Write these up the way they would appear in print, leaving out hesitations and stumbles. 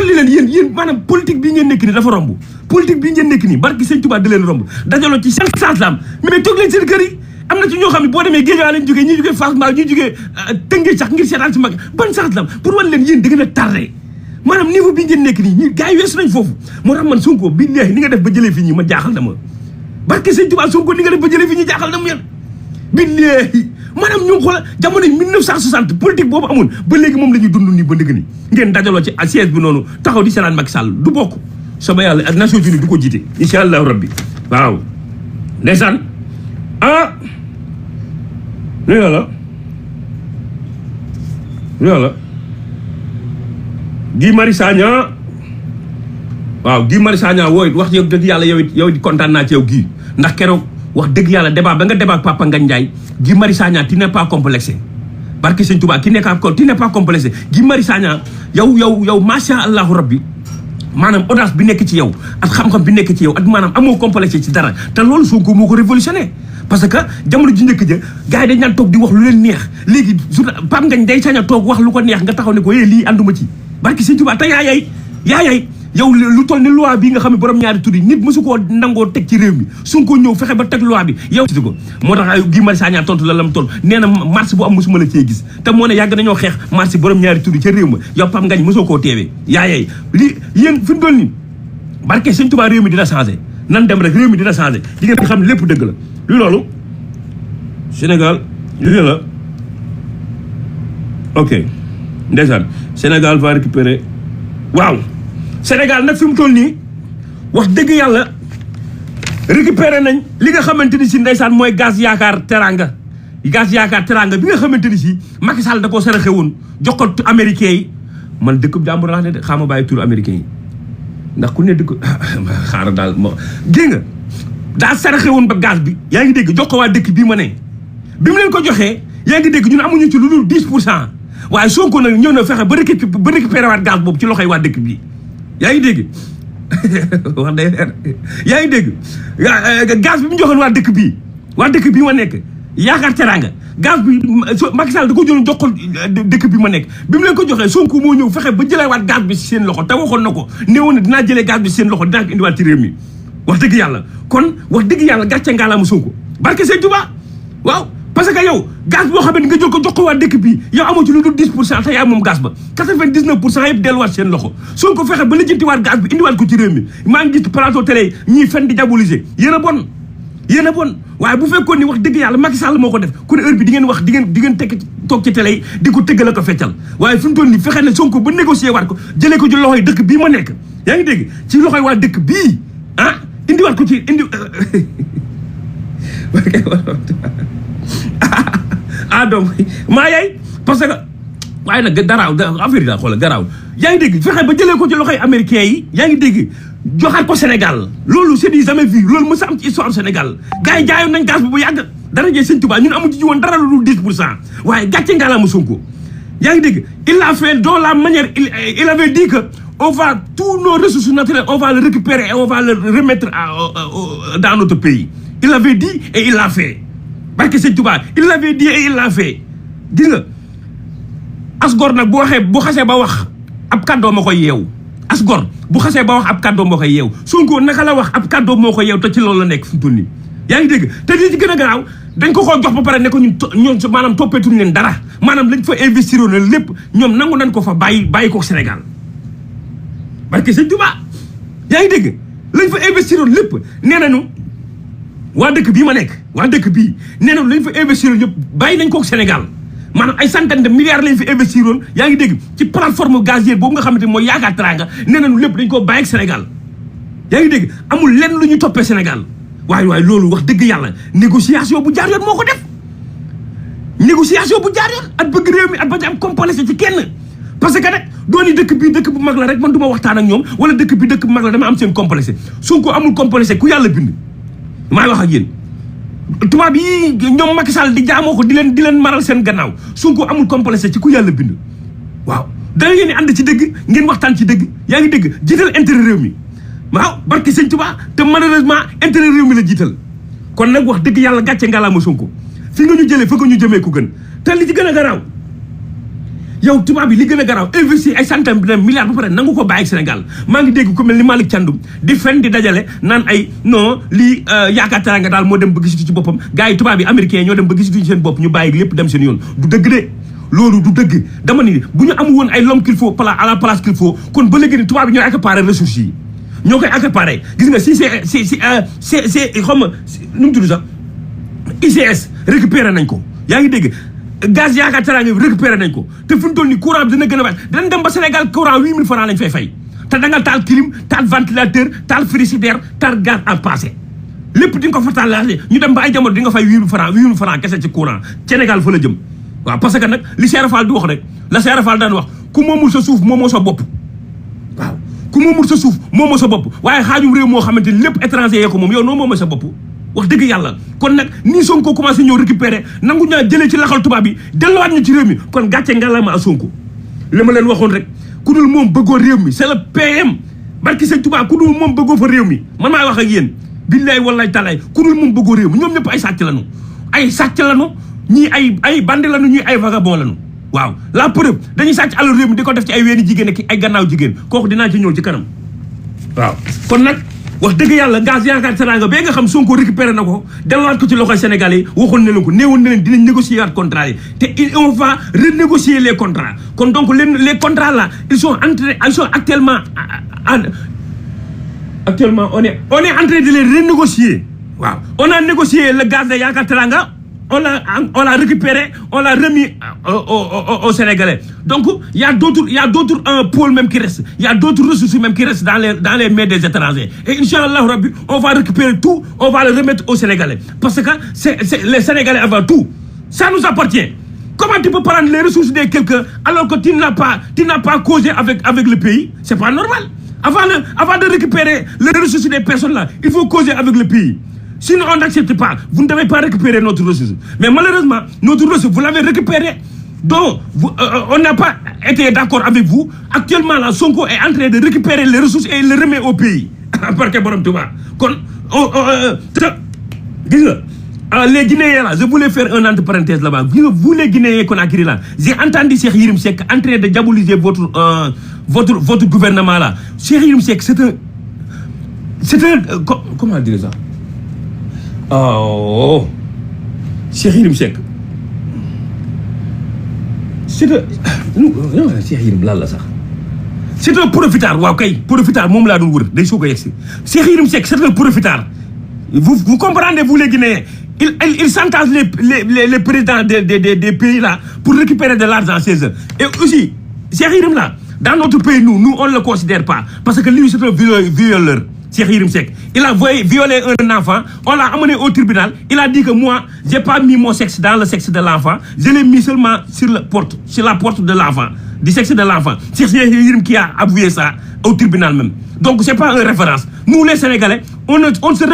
li leen yéen maanaam politique bii ngeen nekk nii dafa romb politique bii ngeen nekk nii barki sëñ Tuubaa da leen romb dajaloo ci seen sanslam mais toog leen seen kër yi am na ci ñoo xam ne boo demee Géejawaay lañ jógee ñi jógee Fass Mbao ñi jógee Tëngéej sax ngir seetaan si mag ban sanslam pour wan leen yéen da ngeen a tardé maanaam niveau bii ngeen nekk nii ñi gars yi weesu nañ foofu moo tax man Sonko billahi ni nga def ba jëlee fii ñi ma jaaxal na ma barki sëñ Tuubaa Sonko ni nga def ba jëlee fii ñi jaaxal na ma yéen billahi maanaam ñu xoolal jamono 1960 politique boobu amoon ba léegi moom la ñuy dund nii ba ndëgg ni ngeen dajaloo ci siège bi noonu taxaw di seetaan Macky Sall du bokk sama yàlla ak Nations Unies du ko jiite incha allahu rabbi waaw ndeysaan lu yàlla Guy Marius Sagna waaw Guy Marius Sagna wooy wax yow dëgg yàlla yow it kontaan naa ci yow Guy ndax keroog wax dëgg yàlla débat ba nga débat ak Papa Ngagne Ndiaye Guy Marius Sagna tu n'es pas complexé barke Sëñ Tuubaa tu n'es pas complexé Guy Marius Sagna yow macha allahu rabbi maanaam audace bi nekk ci yow ak xam-xam bi nekk ci yow ak maanaam amoo complexé ci dara te loolu Sonko moo ko révolutionné parce que jamono ji njëkk ja gars yi dañ naan toog di wax lu leen neex léegi Papa Ngagne day sañ a toog wax lu ko neex nga taxaw ne ko lii ànduma ci barke Sëñ Tuubaa te yaayay yow lu toll ni loi bi nga xam ne borom ñaari tur yi nit mësu koo nangoo teg ci réew mi Sonko ñëw fexe ba teg loi bi yow ko moo tax Guy Marius Sagna tontu la lam toll nee na marche bu am mësuma la cee gis te moo ne yàgg nañoo xeex marche borom ñaari tur yi ca réew ma yow Pam Ngagne mësoo koo teewee yaayey li yéen fi mu toll nii barke Sëñ Tuubaa réew mi dina changé nan dem rek réew mi dina changé di ngeen xam lépp dëgg la lu loolu Sénégal lii la ok ndeysaan Sénégal va récupérer waaw Sénégal nag fi mu toll nii wax dëgg yàlla récupéré nañ li nga xamante ni si ndeysaan mooy gaz yaakaar teranga bi nga xamante ni si Macky Sall da koo saraxe woon jox ko américains yi man dëkk jàmbur laa ne de xaama bàyyi tur américains yi ndax ku ne dëkk xaaral daal ma dégg nga daa saraxe woon ba gaz bi yaa ngi dégg jox ko waa dëkk bii ma ne bi mu leen ko joxee yaa ngi dégg ñun amuñu ci lu dul 10% waaye Sonko nag ñëw na fexe ba récupéré waat gaz boobu ci loxoy waa dëkk bii yaa ngi dégg wax day leer yaa ngi dégg gaz bi mu joxoon waa dëkk bii ma nekk yaakaar teranga gaz bi Macky Sall da ko jëloon jox ko dëkk bi ma nekk bi mu leen ko joxee Sonko moo ñëw fexe ba jëlewaat gaz bi si seen loxo te waxoon na ko néewoon na dinaa jëlee gaz bi si seen loxo dinaa ko indiwaat ci réew mi wax dëgg yàlla kon wax dëgg yàlla gàcce ngaalaama Sonko barke Sëñ Tuubaa waaw parce que yow gaz boo xam ne nga jël ko jox ko waa dëkk bi yow amoo ci lu dul 10% te yaa moom gaz ba 99% yëpp delluwaat seen loxo soo ko fexe ba lijjantiwaat gaz bi indiwaat ko ci réew mi maa ngi gis plateau télé ñii fen di diaboliser yéen a bon waaye bu fekkoon ni wax dëgg yàlla Macky Sall moo ko def ku ne heure bi di ngeen wax di ngeen tekk toog ci télé yi di ko tëggal ko feccal waaye fi mu toll nii fexe ne Sonko ba négocier waat ko jëlee ko ci loxoy dëkk bii ma nekk yaa ngi dégg ci loxoy waa dëkk bii indiwaat ko ci donc maa yaay parce que waaye nag daraaw affaire yi daal xoolal garaaw yaa ngi dégg fexe ba jëlee ko ci loxoy américains yi yaa ngi dégg joxaat ko Sénégal loolu c'est du jamais vu loolu mës a am ci histoire Sénégal gars yi jaayoon nañ gaz bi bu yàgg dara jee Sëñ Tuubaa ñun amu ci woon dara lu dul 10% waaye gàcce ngalaama Sonko yaa ngi dégg il a fait dans la manière il avait dit que on va tous nos ressources naturelles on va le récupérer et on va le remettre dans notre pays il avait dit et il l'a fait barke Sëñ Tuubaa il l'avait dit et il l'a fait gis nga asgor nag bu xasee ba wax ab kàddoo ma koy yeew asgor bu xasee ba wax ab kàddoo moo koy yeew Sonko naka la wax ab kàddoo moo koy yeew te ci loolu la nekk fi mu toll nii yaa ngi dégg te li ci gën a garaaw dañ ko jox ba pare ne ko ñun maanaam toppeetuñ leen dara maanaam lañ fa investir woon lépp ñoom nangu nañ ko fa bàyyi ko Sénégal barke Sëñ Tuubaa yaa ngi dégg lañ fa investir woon lépp nee nañu waa dëkk bii ma nekk waa dëkk bii nee nañu lañ fa investir woon yëpp bàyyi nañ ko Sénégal maanaam ay centaine de milliards lañ fi investir woon yaa ngi dégg ci plateforme gazière boobu nga xamante mooy yaakaar teranga nee nañu lépp dañ koo bàyyi ak Sénégal yaa ngi dégg amul lenn lu ñu toppee Sénégal waaye loolu wax dëgg yàlla négociation bu jaar yoon moo ko def négociation bu jaar yoon at bëgg réew mi at ba ci am complexe ci kenn parce que nag dooni dëkk bii dëkk bu mag la rek man du ma waxtaan ak ñoom wala dëkk bi dëkk bu mag la dama am seen complexe Sonko amul complexe ku yàlla bind maay wax ak yéen tubaab yi ñoom Macky Sall di jaamoo ko di leen maral seen gannaaw Sonko amul complexe ci ku yàlla bind waaw da ngeen di ànd ci dëgg ngeen waxtaan ci dëgg yaa ngi dégg jiital intérêt réew mi waaw barke Sëñ Tuubaa te malheureusement intérêt réew mi la jiital kon nag wax dëgg yàlla gàcce ngalaama Sonko fi nga ñu jëlee fa nga ñu jëmee ko gën te li ci gën a garaaw yow tubaab bi li gën a garaaw investir ay centaine de milliards ba pare nangu ko bàyyi Sénégal maa ngi dégg ku mel ni Malick Thiandoum di fen di dajale naan ay non lii yaakaar teranga daal moo dem ba gisitu ci boppam gars yi tubaab yi américains ñoo dem ba gisitu ci seen bopp ñu bàyyi lépp dem seen yoon du dëgg de loolu du dëgg dama ni bu ñu amul woon ay l'homme qu'il faut à la place qu'il faut kon ba léegi ni tubaab yi ñooy accaparer ressources yi ñoo koy accaparer gis nga si c'est xam nga nu mu tudd sax ICS récupéré nañ ko yaa ngi dégg gaz yaakaar teraanga bi récupéré nañ ko te fu ñu toll nii courant bi dina gën a wàcc dinañ dem ba Sénégal courant 8000 francs lañ fay te da nga taal clim taal ventilateur taal frigidaire taal gaz à passé lépp di nga ko fa taal ñu dem ba ay jamono di nga fay 8000 francs kese ci courant Sénégal fa la jëm waaw parce que nag li Cheikh Fall di wax rek la Cheikh Fall daan wax ku moomul sa suuf moomoo sa bopp waaw ku moomul sa suuf moomoo sa bopp waaye xaajum réew moo xamante ni lépp étranger yee ko moom yow noo moomoo sa bopp wax dëgg yàlla kon nag nii Sonko commencé ñëw récupérer nangu ñaa jëlee ci laxal tubaab bi delluwaat ñu ci réew mi kon gàcce ngalaama a Sonko li ma leen waxoon rek ku dul moom bëggoo réew mi c'est le PM barki sëñ tubaab ku dul moom bëggoo fa réew mi man maa wax ak yéen billaay wallaay talaay ku dul moom bëggoo réew mi ñoom ñëpp ay sàcc lañu ñii ay bandi lañu ñii ay vagabond lañu waaw la preuve dañuy sàcc alal réew mi di ko def ci ay weeni jigéen ak ay gannaaw jigéen kooku dinaa ci ñëw ci kanam waaw kon nag wax dëgg yàlla gaz yaakaar teranga ba nga xam Sonko récupéré na ko delluwaat ko ci loxoy Sénégalais yi waxoon na leen ko néewoon na leen dinañ négocier waat contrat yi te on va renégocier les contrats kon donc les contrats là ils sont actuellement on est en train de les renégocier waaw on a négocié le gaz de yaakaar teranga on l'a récupéré, on l'a remis aux Sénégalais. Donc, il y a d'autres pôles même qui restent. Il y a d'autres ressources même qui restent dans les mains des étrangers. Et Inch'Allah, Rabbi, on va récupérer tout, on va le remettre aux Sénégalais. Parce que c'est les Sénégalais avant tout. Ça nous appartient. Comment tu peux prendre les ressources de quelqu'un alors que tu n'as pas causé avec le pays? C'est pas normal. Avant de récupérer les ressources des personnes là, il faut causer avec le pays. Sinon, on n'accepte pas. Vous ne devez pas récupérer notre ressource. Mais malheureusement, notre ressource, vous l'avez récupérée. Donc, on n'a pas été d'accord avec vous. Actuellement, là, Sonko est en train de récupérer les ressources et il les remet au pays. Les Guinéens, là, je voulais faire un entre parenthèse là-bas. Vous, les Guinéens qu'on a créé là, j'ai entendu Cheikh Yérim Seck en train de diaboliser votre gouvernement là. Cheikh Yérim Seck, c'est un... Comment dire ça? Oh, Cheikh Yérim Seck c'est un profitard waaw kay profitard moom laa doon wër day soog a yegsi Cheikh Yérim Seck c'est un profitard vous comprenez vous les Guinéens il chantage les présidents des pays là pour récupérer de l'argent chez eux et aussi Cheikh Yérim là dans notre pays nous on ne le considère pas parce que lui c'est un violeur Cheikh Yérim Seck il a violé un enfant on l'a amené au tribunal il a dit que moi j'ai pas mis mon sexe dans le sexe de l'enfant je l'ai mis seulement sur la porte de l'enfant du sexe de l'enfant Cheikh Yérim qui a avoué ça au tribunal même donc c'est pas une référence nous les Sénégalais on se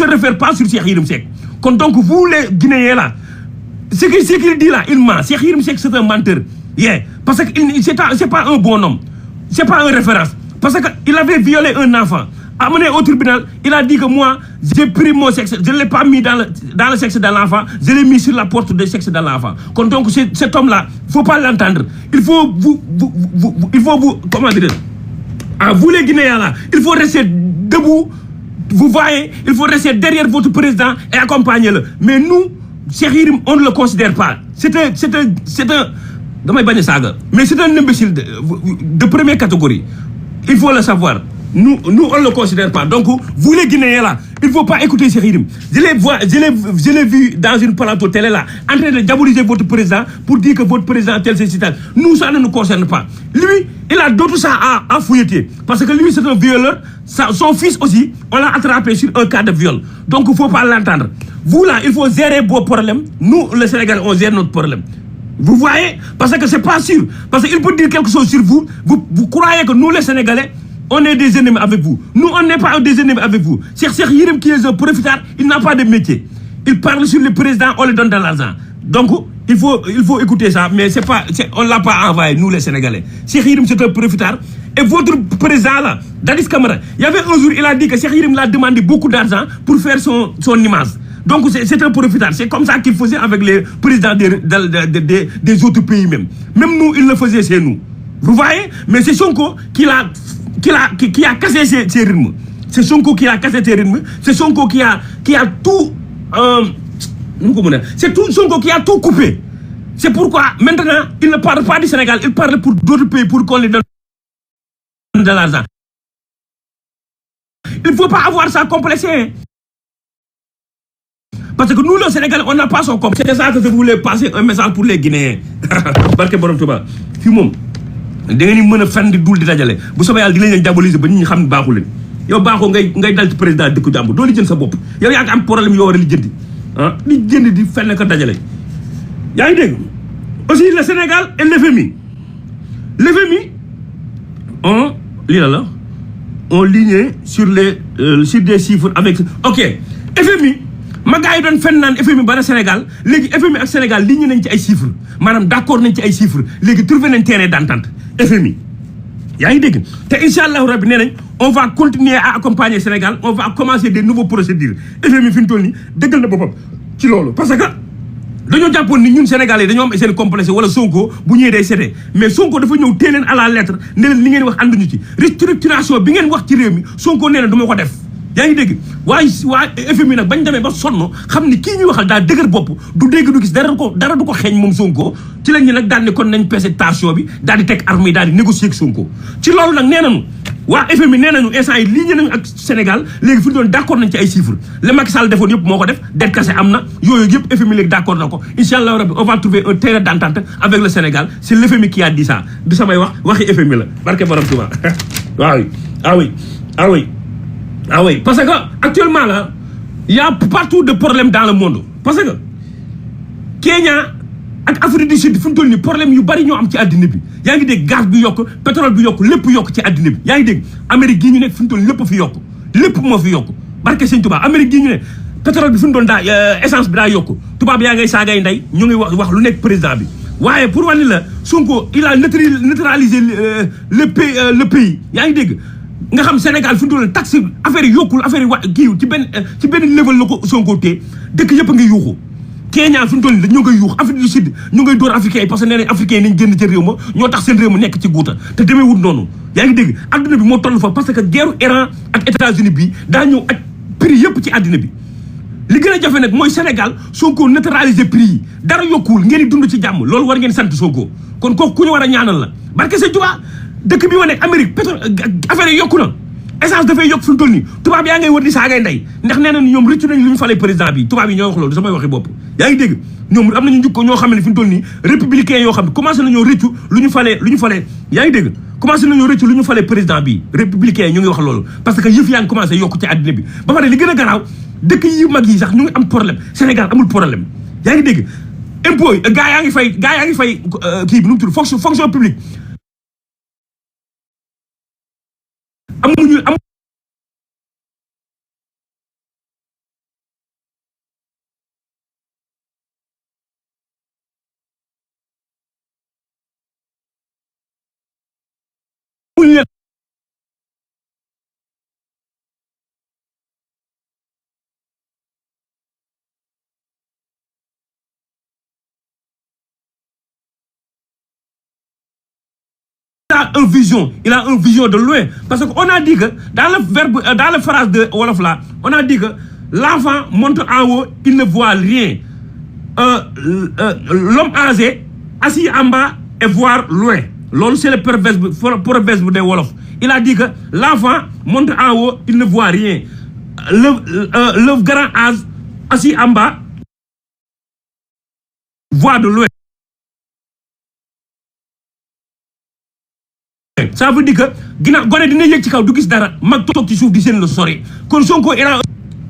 réfère pas sur Cheikh Yérim Seck kon donc vous les Guinéens là ce qu'il dit là il ment Cheikh Yérim Seck c'est un menteur parce que c'est pas un bon homme c'est pas une référence parce que il avait violé un enfant amené au tribunal, il a dit que moi, j'ai pris mon sexe, je ne l'ai pas mis dans le sexe de l'enfant, je l'ai mis sur la porte du sexe de l'enfant. Donc cet homme-là, il ne faut pas l'entendre. Il faut vous, comment dire, vous les Guinéens là, il faut rester debout, vous voyez, il faut rester derrière votre président et accompagner-le. Mais nous, Cheikh Yérim, on ne le considère pas. C'est un mais c'est un imbécile de première catégorie. Il faut le savoir. Nous, on ne le considère pas. Donc, vous les Guinéens là, il ne faut pas écouter Cheikh Yérim. Je l'ai vu dans une plateau télé là, en train de diaboliser votre président pour dire que votre président tel c'est tel. Nous, ça ne nous concerne pas. Lui, il a d'autres ça à fouilleter. Parce que lui, c'est un violeur. Son fils aussi, on l'a attrapé sur un cas de viol. Donc, il ne faut pas l'entendre. Vous là, il faut gérer vos problèmes. Nous, les Sénégalais, on gère notre problème. Vous voyez? Parce que c'est pas sûr. Parce qu'il peut dire quelque chose sur vous. Vous croyez que nous, les Sénégalais, on est des ennemis avec vous. Nous, on n'est pas des ennemis avec vous. Cheikh Yérim qui est un profitard, il n'a pas de métier. Il parle sur le président, on lui donne de l'argent. Donc, il faut écouter ça, mais on ne l'a pas envoyé, nous les Sénégalais. Cheikh Yérim, c'est un profitard. Et votre président là, Dadis Camara, il y avait un jour, il a dit que Cheikh Yérim l'a demandé beaucoup d'argent pour faire son image. Donc c'est un profitard. C'est comme ça qu'il faisait avec les présidents des autres pays même. Même nous, il le faisait chez nous. Vous voyez? Mais c'est Sonko qui a cassé ses rythmes. C'est Sonko qui a cassé ses rythmes. C'est Sonko qui a tout... c'est tout Sonko qui a tout coupé. C'est pourquoi maintenant, il ne parle pas du Sénégal, il parle pour d'autres pays pour qu'on lui donne de l'argent. Il ne faut pas avoir ça complexé. Parce que nous, le Sénégal, on n'a pas son compte. C'est ça que je voulais passer un message pour les Guinéens. Barke borom Touba. Fi mom da ngeen mëna fan di dul di dajale. Bu soba yalla di leen diaboliser ba nit ñi xam baaxu leen. Yow baaxo ngay dal ci président dëkk jambu do li jël sa bop. Yow yaa am problème yo wara li jëndi. Hein? Li jënd di fenn ko dajale. Yaa ngi dégg? Aussi le Sénégal et l'FMI. L'FMI on ligné sur des chiffres avec OK. FMI ma gars yi doon fen naan FMI ba na Sénégal léegi FMI ak Sénégal li ñu nañ ci ay chiffres maanaam d'accord nañ ci ay chiffres léegi trouvé nañ terrain d'entente FMI yaa ngi dégg te incha allahu rabbi nee nañ on va continuer à accompagner Sénégal on va commencer des nouveaux procédures FMI fi mu toll nii dëggal na boppam ci loolu parce que dañoo jàppoon ni ñun Sénégalais dañoo am seen complexe wala Sonko bu ñëwee day séddee mais Sonko dafa ñëw tee leen à la lettre ne leen li ngeen wax ànduñu ci restructuration bi ngeen wax ci réew mi Sonko nee na du ma ko def. yaa ngi dégg waaye FMI nag bañ demee ba sonn xam ni kii ñuy waxal daal dëgër bopp du dégg du gis dara du ko xeeñ moom Sonko ci lañ ñu nag daal ne kon nañ peese tension bi daal di teg armes yi daal di négocier ak Sonko ci loolu nag nee nañu waa FMI nee nañu instant yi lii ñu nañu ak Sénégal léegi fi ñu doon d'accord nañ ci ay chiffres le Macky Sall defoon yëpp moo ko def det kase am na yooyu yëpp FMI léegi d'accord na ko incha allah rabbi on va trouver un terrain d'entente avec le Sénégal c'est le FMI qui a dit ça du samay waxi FMI la barke borom Touba Ah oui, parce que actuellement là, il y a partout de problèmes dans le monde. Parce que Kenya et Afrique du Sud, il y a problème yu bari ñoo am ci adina bi. Ya ngi dégg gaz bi yok, pétrole bi yok, lepp yok ci adina bi. Ya ngi dégg Amérique gi ñu nek fi lepp fi yok. Lepp mo fi yok. Barké Seigne Touba, Amérique gi ñu nek pétrole bi fi da essence bi da yok. Touba bi ya ngay sagay nday, ñu ngi wax lu nek président bi. Waye pour wani la Sonko il a neutralisé le pays. Ya ngi dégg nga xam Sénégal fi ndol taxe affaire yokul affaire ki ci ben level lako Sonko té dëkk yëpp nga yuxu Kenya fi ndol ñu nga yux Afrique du Sud ñu ngay door africain parce que néna africain nañ génn ci réew ma ñoo tax seen réew mu nekk ci guuta té démé wut nonu yaa ngi dégg aduna bi mo tollu fa parce que guerre Iran ak États-Unis bi da ñëw ak prix yëpp ci aduna bi li gëna jafé nak moy Sénégal Sonko neutraliser prix yi dara yokul ngeen di dund ci jamm loolu war ngeen sant Sonko kon ko ku ñu wara ñaanal la barké Seigne Touba dëkk bi ma nekk Amérique pétrole affaire yi yokku na essence dafay yokk fi mu toll nii tubaab yaa ngay wër di saagay ndey ndax nee nañ ñoom rëccu nañ lu ñu falee président bi tubaab yi ñoo wax loolu samay waxi bopp yaa ngi dégg ñoom am nañu njukko ñoo xam ne fi mu toll nii républicain yoo xam ne commencé nañoo rëccu lu ñu falee yaa ngi dégg commencé nañoo rëccu lu ñu falee président bi républicain yi ñu ngi wax loolu parce que yëf yaa ngi commencé yokku ci àddina bi ba pare li gën a garaaw dëkk yi mag yi sax ñu ngi am problème Sénégal amul problème yaa ngi dégg impôt gaa yaa ngi fay kii bi nu mu tudd fonction publique amuñu une vision, il a une vision de loin. Parce qu'on a dit que, dans la phrase de Wolof là, on a dit que l'enfant monte en haut, il ne voit rien. L'homme âgé, assis en bas et voir loin. L'homme, c'est le proverbe de Wolof. Il a dit que l'enfant monte en haut, il ne voit rien. Le grand âge, assis en bas, voit de loin. Ça veut dire que ginnaaw gone dina yëg ci kaw du gis dara mag toog ci suuf di seen la sori kon Sonko era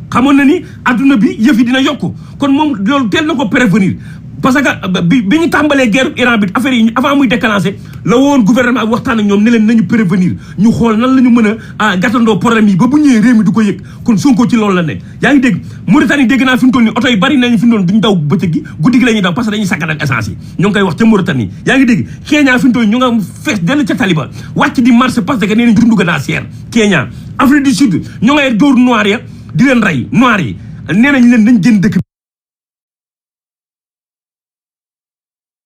xamoon na ni adduna bi yëf yi dina yokku kon moom loolu teel na ko prévenir parce que bi ñu tàmbalee guerre Iran bi affaire yi avant muy déclencher la woon gouvernement ak waxtaan ak ñoom ne leen nañu prévenir ñu xool nan la ñu mën a gàttandoo problème yi ba bu ñëwee réew mi du ko yëg kon Sonko ci loolu la nekk yaa ngi dégg Mauritanie dégg naa fi mu toll nii oto yi bari nañu fi mu toll duñ daw bëccëg gi guddi gi la ñuy daw parce que dañuy sakkan ak essence yi ñoo ngi koy wax ca Mauritanie yaa ngi dégg Kenya fi mu toll ñu nga fees dell ca taliba wàcc di marché parce que nee nañ dundu ga daa seer Kenya Afrique du Sud ñu ngay dóor noir ya di leen rey noir yi nee nañ leen dañ génn dëkk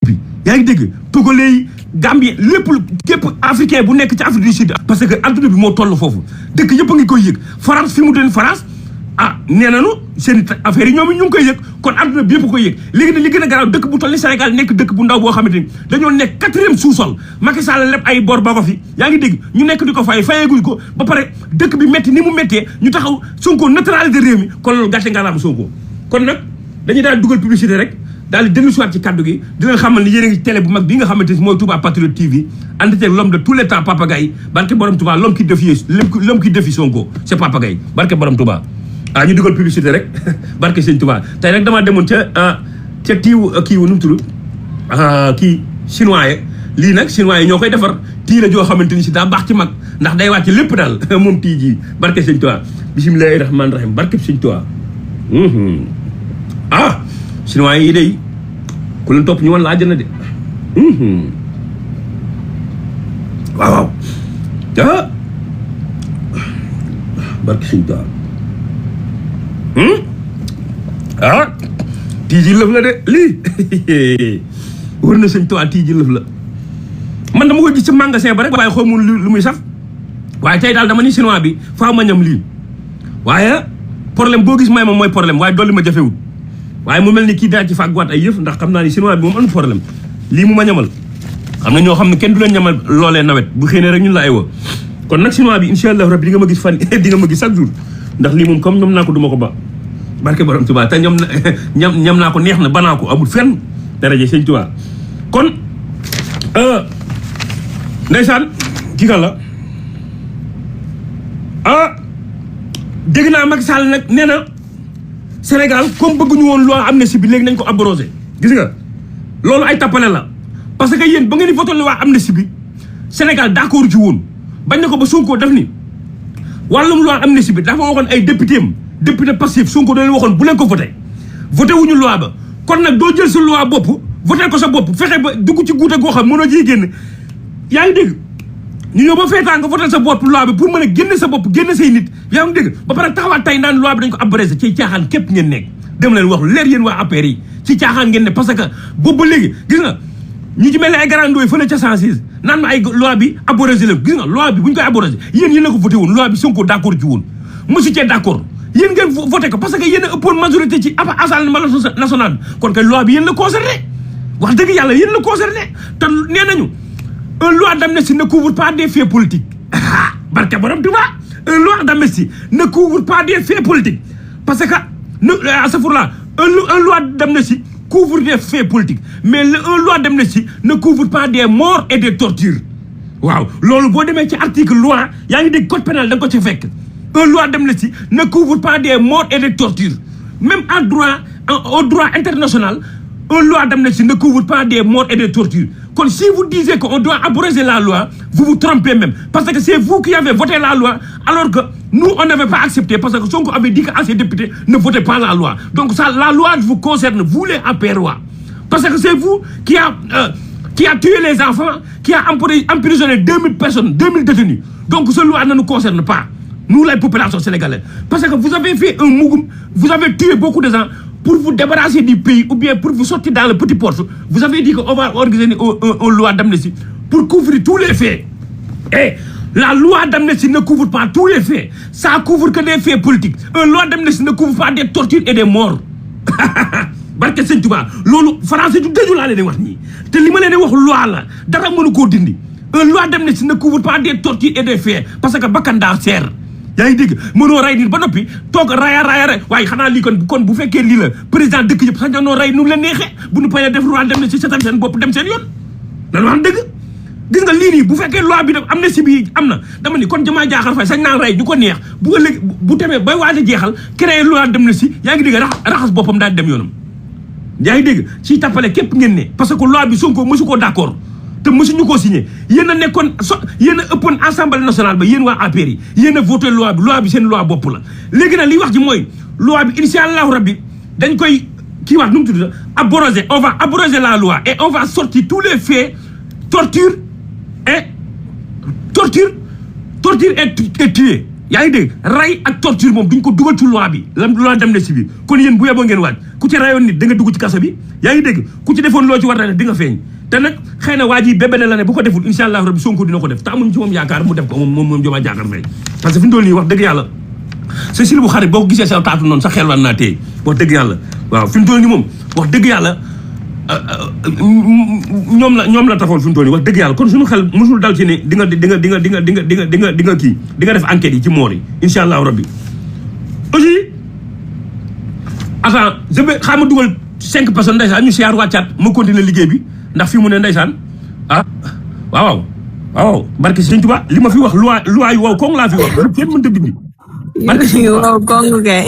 bi yaa ngi dégg Togolais yi Gambie lépp képp africain bu nekk ci Afrique du Sud parce que adduna bi moo toll foofu dëkk yëpp a ngi koy yëg France fi mu doon France nee nañu seen affaire yi ñoom ñu ngi koy yëg kon adduna bi yëpp a koy yëg léegi nag li gën a garaaw dëkk bu toll ni Sénégal nekk dëkk bu ndaw boo xamante ni dañoo nekk 4e sous-sol Macky Sall lépp ay bor ba ko fi yaa ngi dégg ñu nekk di ko fayeeguñ ko ba pare dëkk bi métti ni mu méttee ñu taxaw Sonko neutralité réew mi kon loolu gàcce ngalaama Sonko kon nag dañuy daal dugal publicité rek daal di dellu siwaat ci kaddu gi di leen xamal ni yéen a ngi télé bu mag bi nga xamante ni mooy Touba Patriote TV ànd ceeg l'homme de tous les temps Papa Gaye barke borom Touba l'homme qui défie Sonko c'est Papa Gaye barke borom Touba ñu dugal publicité rek barke sëñ Touba tey rek damaa demoon ca kiiwu nu mu tudd kii chinois yi lii nag chinois yi ñoo koy defar tii la joo xamante ni si daa baax ci mag ndax day wàcc lépp daal moom tii ji barke sëñ Touba bismillahi rahmaani rahim barke sëñ Touba chinois yi day ku leen topp ñu wan la àjjana de waaw barke sëñ Touba tii ji lëf la de lii wër na sëñ Touba tii ji lëf la man dama ko gis ci magasin ba rek waaye xamul lu muy saf waaye tey daal dama ni chinois bi faaw ma ñam lii waaye problème boo gis may moom mooy problème waaye dolli ma jafewul waaye mu mel ni kii daa ci fàgguwaat ay yëf ndax xam naa ni chinois bi moom amul problème lii mu ma ñamal xam na ñoo xam ne kenn du leen ñamal loolee nawet bu xëy ne rek ñun la ay woo kon nag chinois bi incha allah rabbi di nga ma gis fan di nga ma gis chaque jour ndax lii moom comme ñoom naa ko duma ko ba barke borom Tuubaa te ñam naa ko neex na banaa ko amul fenn daraje sëñ Tuubaa kon ndeysaan kii kan la dégg naa Macky Sall nag nee na Sénégal comme bëgguñu woon loi amnistie bi léegi nañ ko abrogé gis nga loolu ay tappale la parce que yéen ba ngeen di voté loi amnistie bi Sénégal d'accord ci woon bañ na ko ba Sonko def ni wàllum loi amnistie bi dafa waxoon ay député passif Sonko da leen waxoon bu leen ko voté wuñu loi ba kon nag doo jël sa loi bopp voté ko sa bopp fexe ba dugg ci guute goo xam mënoo ciy génn yaa ngi dégg ñu ñëw ba feetaan nga voté sa bopp loi bi pour mën a génne sa bopp génne say nit yaa ngi dégg ba pare taxawaat tey naan loi bi dañ ko abrégé ci caaxaan képp ngeen nekk dem leen wax leer yéen waa APR yi ci caaxaan ngeen ne parce que boobu ba léegi gis nga ñu ci mel ne ay garandoo yi fële ca 106 naan ma ay loi bi abrégé la gis nga loi bi bu ñu koy abrégé yéen la ko voté woon loi bi Sonko d'accord ci woon mosu cee d'accord yéen ngeen voté ko parce que yéen a ëppoon majorité ci Assemblée nationale bi kon kay loi bi yéen la concerné wax dëgg yàlla yéen la concerné te nee nañu une loi d'amnistie ne couvre pas des faits politiques barke borom Tuuba une loi d'amnistie ne couvre pas des faits politiques parce que à ce là une loi d'amnistie couvre des faits politiques mais une loi d'amnistie ne couvre pas des morts et des tortures waaw loolu boo demee ci article loi yaa ngi dégg code pénal da nga ko ci fekk une loi d'amnistie ne couvre pas des morts et des tortures même en droit au droit international une loi d'amnistie ne couvre pas des morts et des tortures. Comme si vous disiez qu'on doit abroger la loi, vous vous trompez même. Parce que c'est vous qui avez voté la loi, alors que nous, on n'avait pas accepté. Parce que Sonko avait dit qu'à ses députés ne votez pas la loi. Donc ça, la loi vous concerne, vous les APRois. Parce que c'est vous qui a tué les enfants, qui a emprisonné 2000 personnes, 2000 détenus. Donc cette loi ne nous concerne pas. Nous, les populations sénégalaises. Parce que vous avez fait un mouvement, vous avez tué beaucoup de gens pour vous débarrasser du pays ou bien pour vous sortir dans le petit porte. Vous avez dit qu'on va organiser une loi d'amnistie pour couvrir tous les faits. Et la loi d'amnistie ne couvre pas tous les faits. Ça couvre que des faits politiques. Une loi d'amnistie ne couvre pas des tortures et des morts. Barke Sëñ Tuubaa loolu français du dëju laa leen di wax nii te li ma leen di wax loi la dara mënu koo dindi. Une loi d'amnistie ne couvre pas des tortures et des faits parce que bakkan daa seer. yaa ngi dégg mënoo rey nit ba noppi toog raya waaye xanaa lii kon bu fekkee lii la président dëkk yëpp sax ñoo rey nu leen neexee bu ñu paree def loi dem si setal seen bopp dem seen yoon nan wax dëgg gis nga lii nii bu fekkee loi bi def amnistie bi am na dama ni kon Diomaye Diakhar Faye sañ naa rey ñu ko neex bu nga léegi bu demee bay waaj a jeexal créé loi d'amnistie yaa ngi dégg raxas boppam daal dem yoonam yaa ngi dégg ci tappale képp ngeen ne parce que loi bi Sonko mësu koo d'accord te mësuñu koo signé yéen a nekkoon yéen a ëppoon assemblée nationale ba yéen waa APR yi yéen a voté loi bi seen loi bopp la léegi nag li wax ji mooy loi bi incha allahu rabbi dañ koy kii wax nu mu tudd abroger on va abroger la loi et on va sortir tous les faits torture et tuer yaa ngi dégg rey ak torture moom duñ ko dugal ci loi bi loi d'amnistie bi kon yéen bu yeboo ngeen waaj ku ci rayoon nit da nga dugg ci kaso bi yaa ngi dégg ku ci defoon loo ci war a def di nga feeñ te nag xëy na waa ji bébé ne la ne bu ko deful incha allah rabbi Sonko dina ko def te amuñ ci moom yaakaar mu def ko moom Diomaye Diakhar Faye parce que fi mu toll nii wax dëgg yàlla sa sil bu xarit boo ko gisee sa taatu noonu sa xel war naa téye wax dëgg yàlla waaw fi mu toll nii moom wax dëgg yàlla ñoom la taxoon fi mu toll nii wax dëgg yàlla kon suñu xel mosul dal ci ne di nga kii di nga def enquête yi ci moor yi incha allahu rabbi aussi attends je vais xaama dugal 5 personnes ndeysaan ñu siyaar wàccaat ma continuer liggéey bi ndax fii mu ne ndeysaan ah waaw barke Sëñ Tuubaa li ma fi wax loi yu wow koŋ laa fi wax kenn mënta dindi barke Sëñ wow koŋ kay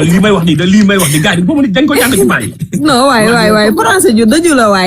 lii may wax nii gars yi boobu dañ ko jàng ci maa yi non waay français ju dëju la waay